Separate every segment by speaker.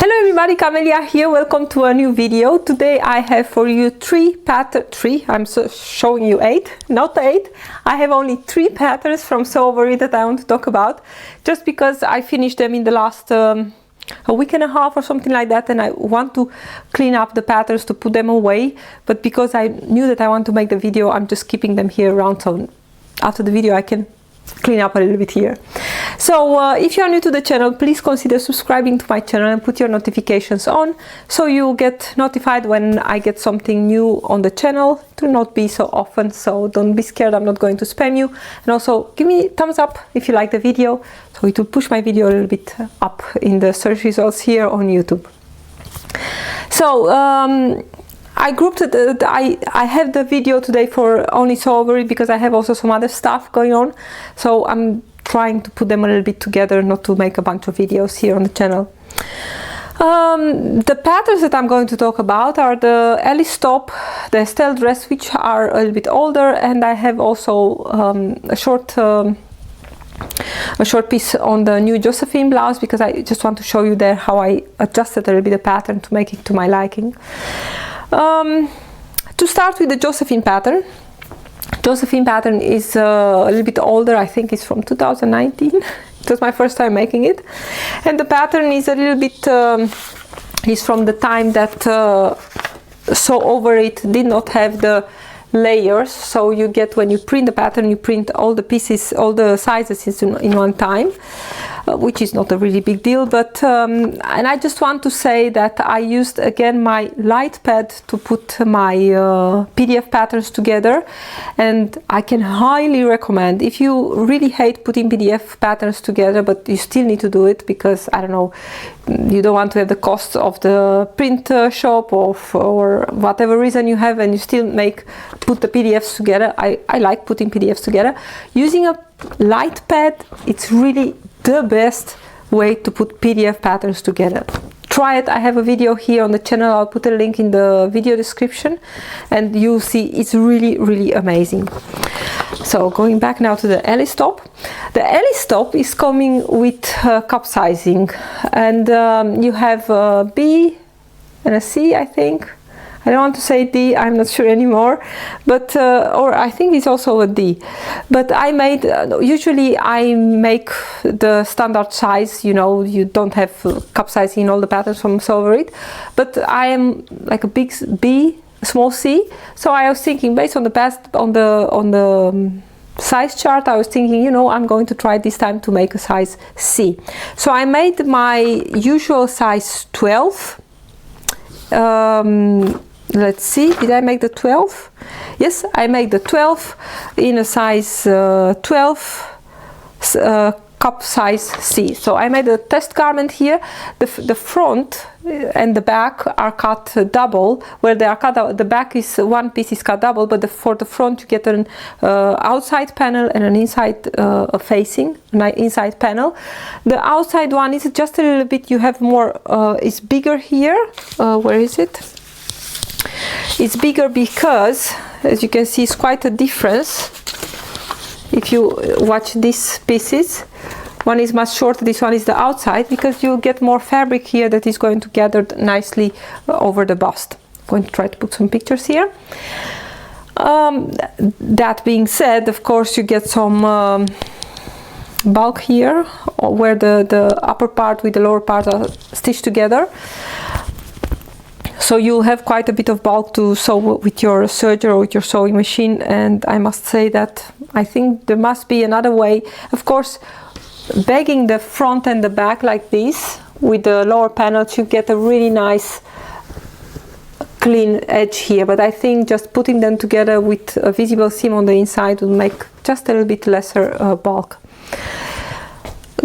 Speaker 1: Hello everybody, Camelia here. Welcome to a new video. Today I have for you I'm showing you 8, not 8. I have only 3 patterns from Sewovary that I want to talk about, just because I finished them in the last a week and a half or something like that, and I want to clean up the patterns to put them away, but because I knew that I want to make the video, I'm just keeping them here around, so after the video I can clean up a little bit here. So if you are new to the channel, please consider subscribing to my channel and put your notifications on so you get notified when I get something new on the channel. It will not be so often, so don't be scared, I'm not going to spam you. And also give me a thumbs up if you like the video, so it will push my video a little bit up in the search results here on YouTube. So I grouped it, I have the video today for only Sewovary because I have also some other stuff going on, so I'm trying to put them a little bit together, not to make a bunch of videos here on the channel. The patterns that I'm going to talk about are the Alice top, the Estelle dress, which are a little bit older, and I have also a short piece on the new Josephine blouse, because I just want to show you there how I adjusted a little bit the pattern to make it to my liking. To start with the Josephine pattern. Josephine pattern is a little bit older, I think it's from 2019. It was my first time making it, and the pattern is a little bit is from the time that Sewovary did not have the layers, so you get, when you print the pattern, you print all the pieces, all the sizes in one time, which is not a really big deal, but and I just want to say that I used again my light pad to put my PDF patterns together, and I can highly recommend, if you really hate putting PDF patterns together but you still need to do it because, I don't know, you don't want to have the costs of the print shop or whatever reason you have, and you still put the PDFs together. I like putting PDFs together. Using a light pad, it's really the best way to put PDF patterns together. Try it. I have a video here on the channel. I'll put a link in the video description, and you'll see it's really amazing. So going back now to the Alice top. The Alice top is coming with cup sizing, and you have a B and a C, I think. I don't want to say D, I'm not sure anymore, but or I think it's also a D. But I made, usually I make the standard size, you know, you don't have cup sizing in all the patterns from Sewovary, but I am like a big B, small C. So I was thinking, based on the size chart, I was thinking, you know, I'm going to try this time to make a size C. So I made my usual size 12. Let's see, did I make the 12? Yes, I made the 12 in a size 12 cup size C. So I made a test garment here. The front and the back are cut double. Where they are cut out, the back is one piece is cut double, but for the front you get an outside panel and an inside facing, an inside panel. The outside one is just a little bit, you have more, it's bigger here. Where is it? It's bigger because, as you can see, it's quite a difference. If you watch these pieces, one is much shorter, this one is the outside, because you get more fabric here that is going to gather nicely over the bust. I'm going to try to put some pictures here. That being said, of course, you get some bulk here, where the upper part with the lower part are stitched together. So you'll have quite a bit of bulk to sew with your serger or with your sewing machine, and I must say that I think there must be another way. Of course, bagging the front and the back like this with the lower panels, you get a really nice clean edge here, but I think just putting them together with a visible seam on the inside will make just a little bit lesser bulk.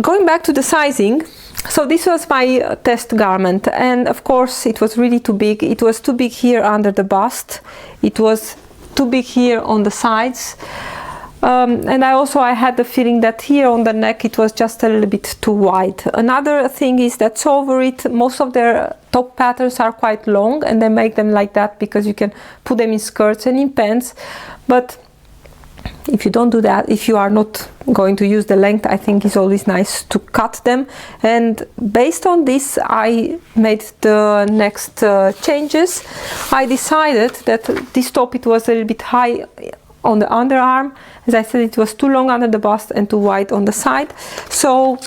Speaker 1: Going back to the sizing. So this was my test garment, and of course it was really too big. It was too big here under the bust. It was too big here on the sides. And I had the feeling that here on the neck it was just a little bit too wide. Another thing is that Sewovary, most of their top patterns are quite long, and they make them like that because you can put them in skirts and in pants. But if you don't do that, if you are not going to use the length, I think it's always nice to cut them. And based on this, I made the next changes. I decided that this top, it was a little bit high on the underarm. As I said, it was too long under the bust and too wide on the side. So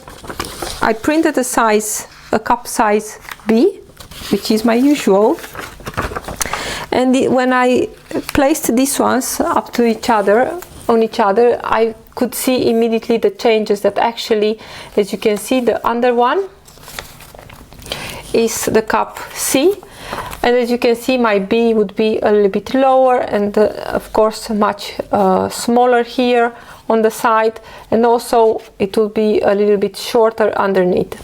Speaker 1: I printed a cup size B, which is my usual. And when I placed these ones up to each other, on each other, I could see immediately the changes that actually, as you can see, the under one is the cup C, and as you can see, my B would be a little bit lower, and of course much smaller here on the side, and also it will be a little bit shorter underneath.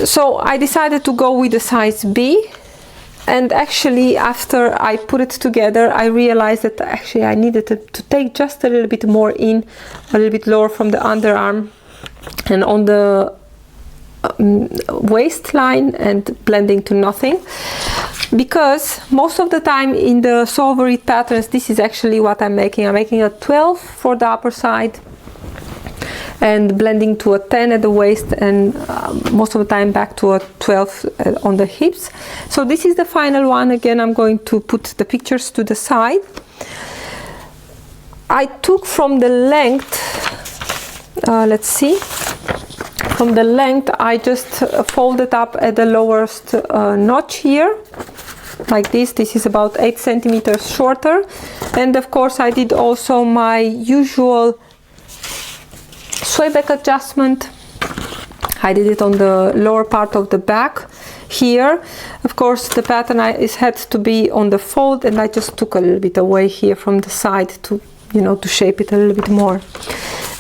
Speaker 1: So I decided to go with the size B. And actually, after I put it together, I realized that actually I needed to take just a little bit more in, a little bit lower from the underarm and on the waistline, and blending to nothing. Because most of the time in the solver reed patterns, this is actually what I'm making. I'm making a 12 for the upper side and blending to a 10 at the waist, and most of the time back to a 12 on the hips. So this is the final one. Again, I'm going to put the pictures to the side. I took from the length, let's see, from the length I just folded up at the lowest notch here, like this. This is about 8 centimeters shorter, and of course I did also my usual sway back adjustment. I did it on the lower part of the back here. Of course the pattern had to be on the fold, and I just took a little bit away here from the side to, to shape it a little bit more.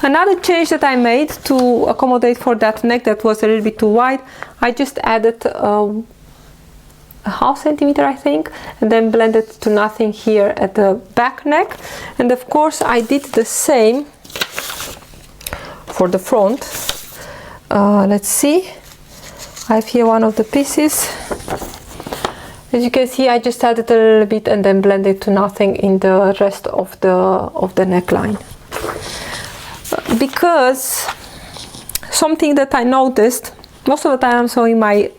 Speaker 1: Another change that I made to accommodate for that neck that was a little bit too wide, I just added a half centimeter, I think, and then blended to nothing here at the back neck. And of course I did the same for the front. Let's see, I have here one of the pieces. As you can see, I just added a little bit and then blended to nothing in the rest of the neckline. Because something that I noticed, most of the time I'm sewing my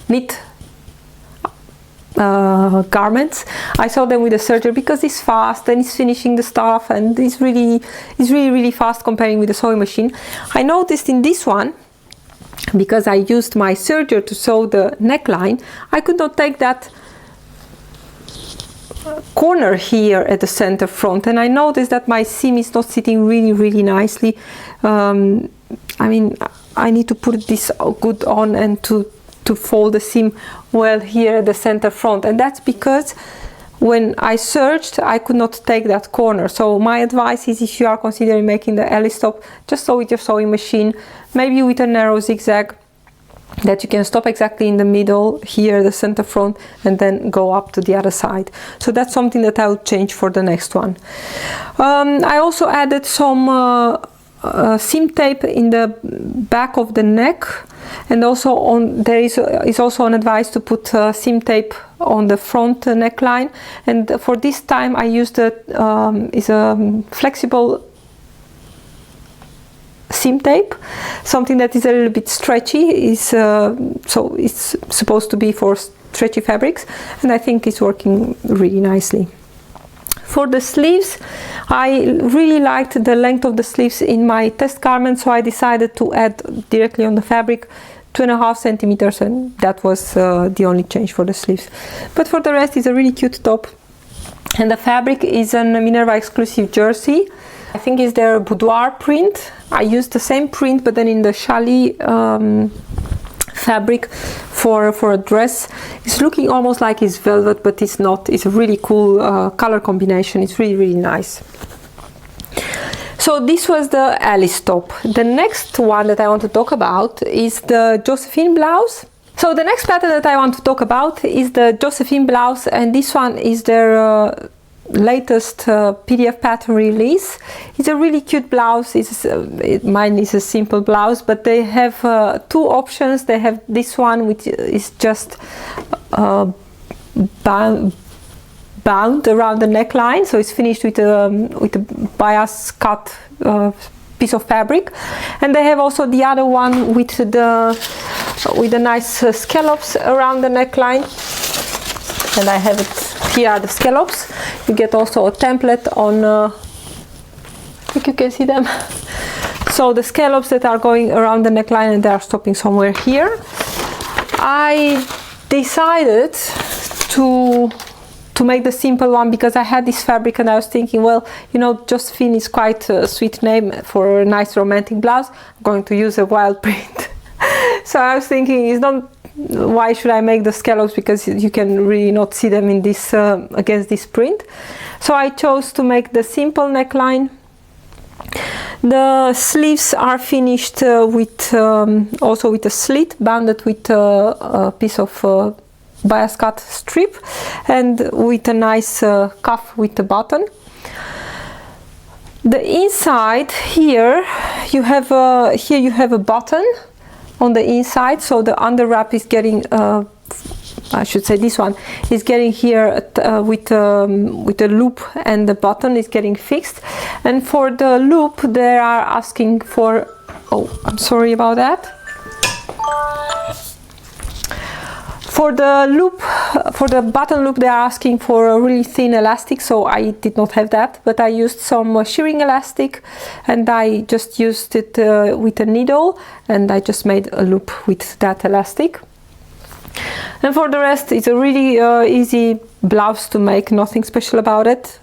Speaker 1: knit garments, I sew them with a serger because it's fast and it's finishing the stuff, and it's really fast comparing with the sewing machine. I noticed in this one, because I used my serger to sew the neckline, I could not take that corner here at the center front, and I noticed that my seam is not sitting really nicely. I mean, I need to put this good on and to fold the seam well here at the center front, and that's because when I serged I could not take that corner. So my advice is, if you are considering making the alley stop, just sew with your sewing machine, maybe with a narrow zigzag that you can stop exactly in the middle here, the center front, and then go up to the other side. So that's something that I will change for the next one. I also added some seam tape in the back of the neck, and also there is also an advice to put seam tape on the front neckline. And for this time I used a flexible seam tape, something that is a little bit stretchy, so it's supposed to be for stretchy fabrics, and I think it's working really nicely. For the sleeves, I really liked the length of the sleeves in my test garment, so I decided to add directly on the fabric 2.5 centimeters, and that was the only change for the sleeves. But for the rest, it's a really cute top, and the fabric is a Minerva exclusive jersey. I think it's their boudoir print. I used the same print, but then in the challis fabric for a dress. It's looking almost like it's velvet, but it's not. It's a really cool color combination. It's really nice. So this was the Alice top. The next one that I want to talk about is the Josephine Blouse. So the next pattern that I want to talk about is the Josephine Blouse, and this one is their latest PDF pattern release. It's a really cute blouse. Mine is a simple blouse, but they have two options. They have this one, which is just bound around the neckline, so it's finished with a bias cut piece of fabric. And they have also the other one with the nice scallops around the neckline, and I have it here are the scallops. You get also a template on I think you can see them. So the scallops that are going around the neckline and they are stopping somewhere here. I decided to make the simple one because I had this fabric and I was thinking, well, you know, Josephine is quite a sweet name for a nice romantic blouse. I'm going to use a wild print. So I was thinking, it's not, why should I make the scallops, because you can really not see them in this against this print. So I chose to make the simple neckline. The sleeves are finished with also with a slit banded with a piece of bias cut strip and with a nice cuff with the button. The inside here you have a button on the inside, so the under wrap is getting I should say this one is getting here with the loop, and the button is getting fixed. And for the loop they are asking for, oh, I'm sorry about that. For the loop, for the button loop, they are asking for a really thin elastic, so I did not have that, but I used some shearing elastic and I just used it with a needle, and I just made a loop with that elastic. And for the rest, it's a really easy blouse to make, nothing special about it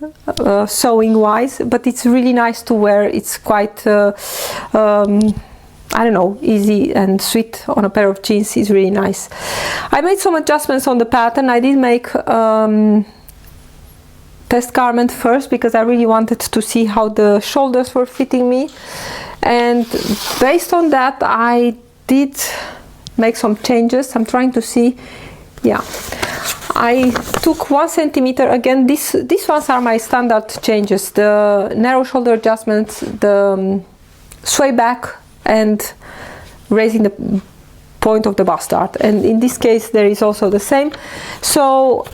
Speaker 1: sewing wise, but it's really nice to wear. It's quite I don't know, easy and sweet on a pair of jeans. Is really nice. I made some adjustments on the pattern. I did make test garment first because I really wanted to see how the shoulders were fitting me, and based on that I did make some changes. I'm trying to see, yeah, I took 1 centimeter again. These ones are my standard changes: the narrow shoulder adjustments, the sway back, and raising the point of the bustard. And in this case there is also the same. So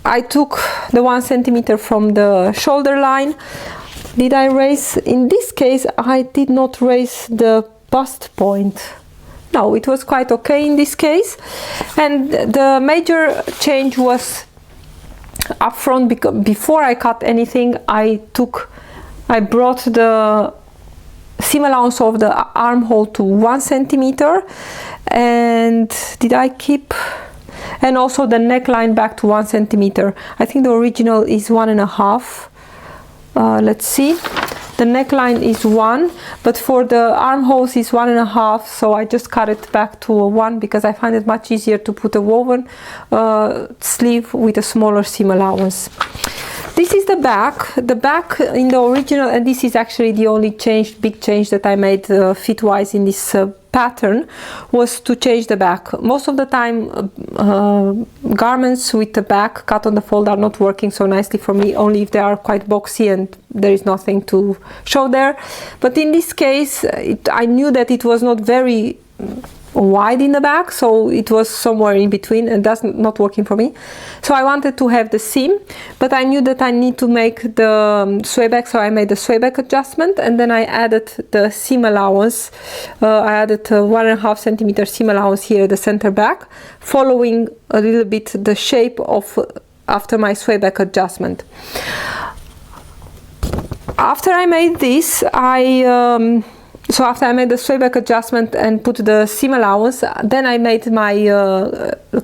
Speaker 1: I took the 1 centimeter from the shoulder line. Did I raise? In this case I did not raise the bust point. No, it was quite okay in this case. And the major change was up front, because before I cut anything I brought the seam allowance of the armhole to 1 centimeter, and did I keep, and also the neckline back to 1 centimeter. I think the original is 1.5. Let's see, the neckline is 1, but for the armholes is 1.5, so I just cut it back to a 1 because I find it much easier to put a woven sleeve with a smaller seam allowance. This is the back. The back in the original, and this is actually the only big change that I made fit-wise in this pattern, was to change the back. Most of the time garments with the back cut on the fold are not working so nicely for me, only if they are quite boxy and there is nothing to show there. But in this case I knew that it was not very wide in the back, so it was somewhere in between, and that's not working for me. So I wanted to have the seam, but I knew that I need to make the sway back, so I made the sway back adjustment, and then I added the seam allowance. I added 1.5 centimeter seam allowance here at the center back, following a little bit the shape of after my sway back adjustment. After I made this, so after I made the sway back adjustment and put the seam allowance, then I made my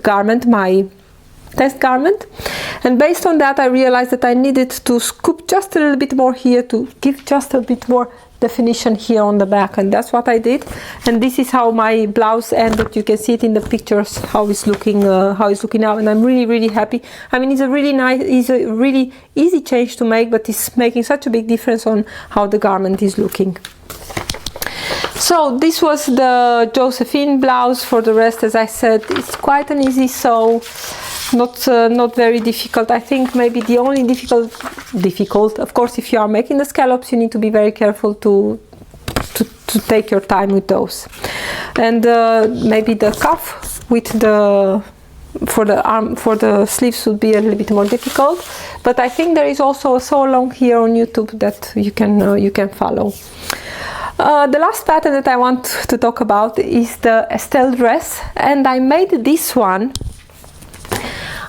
Speaker 1: garment, my test garment, and based on that I realized that I needed to scoop just a little bit more here to give just a bit more definition here on the back, and that's what I did. And this is how my blouse ended. You can see it in the pictures how it's looking now, and I'm really happy. I mean, it's a really easy change to make, but it's making such a big difference on how the garment is looking. So this was the Josephine blouse. For the rest, as I said, it's quite an easy sew, not very difficult. I think maybe the only difficult, of course, if you are making the scallops, you need to be very careful to take your time with those. And maybe the cuff with the for the arm, for the sleeves would be a little bit more difficult, but I think there is also a sew along here on YouTube that you can follow. The last pattern that I want to talk about is the Estelle dress, and I made this one.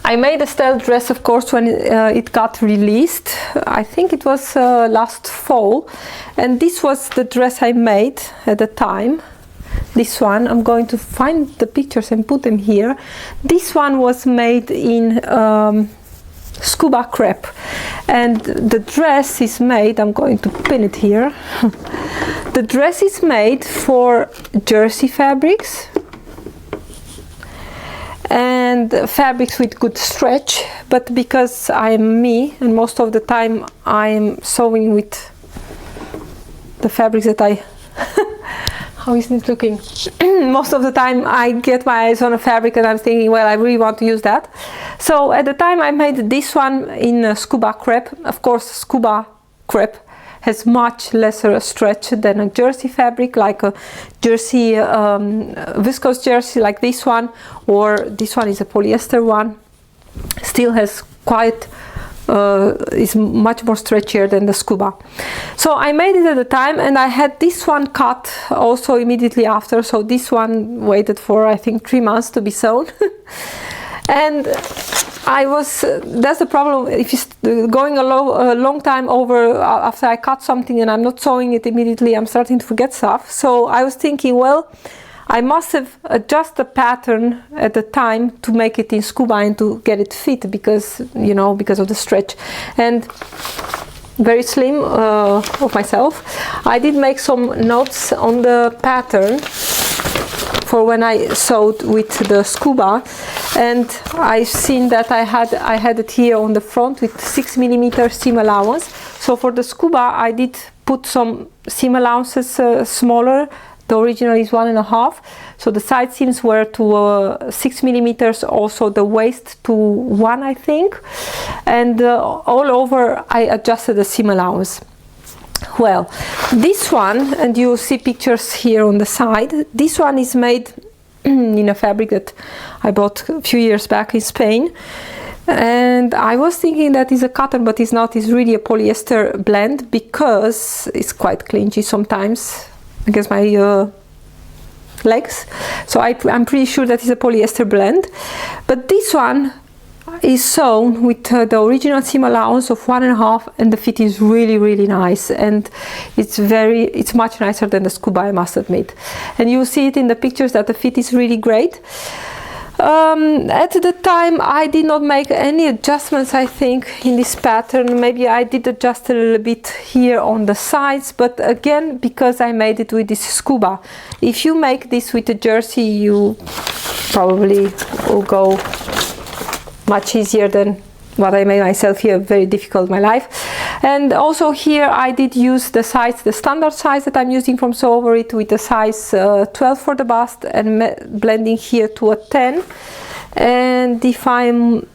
Speaker 1: I made a Estelle dress, of course, when it got released. I think it was last fall, and this was the dress I made at the time. This one, I'm going to find the pictures and put them here. This one was made in scuba crepe, and the dress is made, I'm going to pin it here. The dress is made for jersey fabrics and fabrics with good stretch, but because I'm me and most of the time I'm sewing with the fabrics that I how is it looking? Most of the time I get my eyes on a fabric and I'm thinking, well, I really want to use that. So at the time I made this one in scuba crepe. Of course, scuba crepe has much lesser stretch than a jersey fabric, like a jersey, viscose jersey like this one, or this one is a polyester one. Still has quite, is much more stretchier than the scuba. So I made it at the time, and I had this one cut also immediately after. So this one waited for, I think, 3 months to be sewn. And I was, that's the problem, if you're going a long time over after I cut something and I'm not sewing it immediately, I'm starting to forget stuff. So I was thinking, well, I must have adjusted the pattern at the time to make it in scuba and to get it fit, because, you know, because of the stretch. And very slim of myself, I did make some notes on the pattern for when I sewed with the scuba, and I've seen that I had it here on the front with 6mm seam allowance. So for the scuba I did put some seam allowances smaller. The original is 1.5, so the side seams were to 6mm, also the waist to 1, I think, and all over I adjusted the seam allowance. Well, this one, and you see pictures here on the side, this one is made in a fabric that I bought a few years back in Spain, and I was thinking that is a cotton, but it's not. It's really a polyester blend, because it's quite clingy sometimes against my legs, so I'm pretty sure that is a polyester blend. But this one is sewn with the original seam allowance of 1.5, and the fit is really nice, and it's much nicer than the scuba, I must admit. And you see it in the pictures that the fit is really great. At the time I did not make any adjustments, I think, in this pattern. Maybe I did adjust a little bit here on the sides, but again, because I made it with this scuba. If you make this with a jersey, you probably will go much easier than what I made myself here. Very difficult in my life. And also here I did use the size, the standard size that I'm using from Sew Over It, with the size 12 for the bust, and blending here to a 10. And if I'm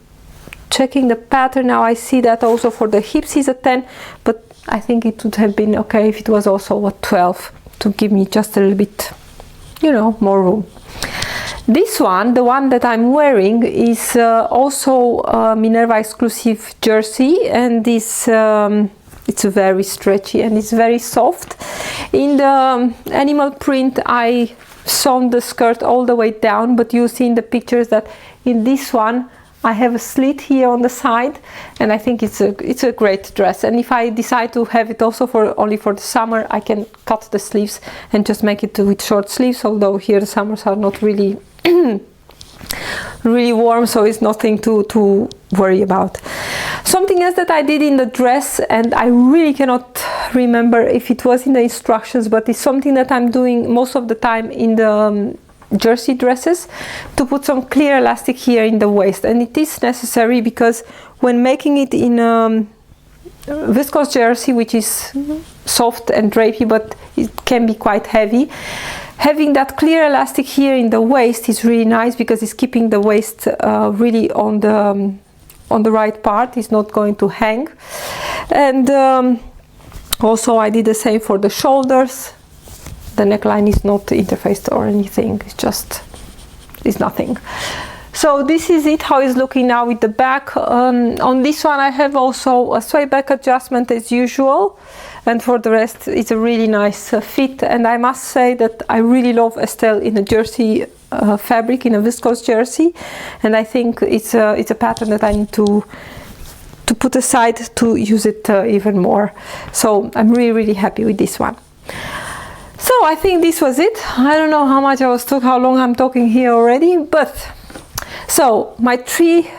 Speaker 1: checking the pattern now, I see that also for the hips is a 10, but I think it would have been okay if it was also a 12 to give me just a little bit, you know, more room. This one, the one that I'm wearing, is also a Minerva exclusive jersey, and this it's very stretchy and it's very soft. In the animal print I sewn the skirt all the way down, but you see in the pictures that in this one I have a slit here on the side, and I think it's a great dress. And if I decide to have it also only for the summer, I can cut the sleeves and just make it with short sleeves, although here the summers are not really really warm, so it's nothing to worry about. Something else that I did in the dress, and I really cannot remember if it was in the instructions, but it's something that I'm doing most of the time in the jersey dresses, to put some clear elastic here in the waist. And it is necessary because when making it in viscose jersey, which is soft and drapey, but it can be quite heavy, having that clear elastic here in the waist is really nice, because it's keeping the waist really on the right part. It's not going to hang. And also I did the same for the shoulders. The neckline is not interfaced or anything, it's nothing. So this is it, how it's looking now with the back. On this one I have also a sway back adjustment as usual, and for the rest it's a really nice fit. And I must say that I really love Estelle in a jersey fabric, in a viscose jersey, and I think it's a pattern that I need to put aside to use it even more. So I'm really happy with this one. So I think this was it. I don't know how much how long I'm talking here already, but so my three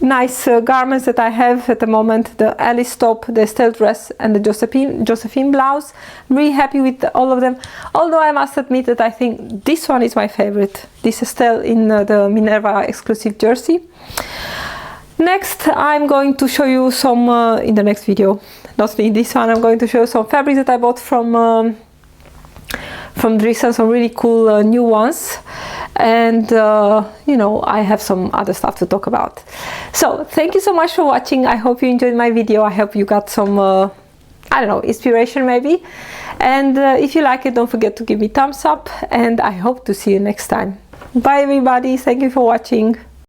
Speaker 1: nice garments that I have at the moment: the Alice top, the Estelle dress, and the Josephine blouse. I'm really happy with all of them, although I must admit that I think this one is my favorite, this Estelle in the Minerva exclusive jersey. Next I'm going to show you some in the next video, not in this one. I'm going to show you some fabrics that I bought from Drissa, some really cool new ones, and you know, I have some other stuff to talk about. So thank you so much for watching. I hope you enjoyed my video. I hope you got some I don't know, inspiration maybe, and if you like it, don't forget to give me thumbs up, and I hope to see you next time. Bye everybody, thank you for watching.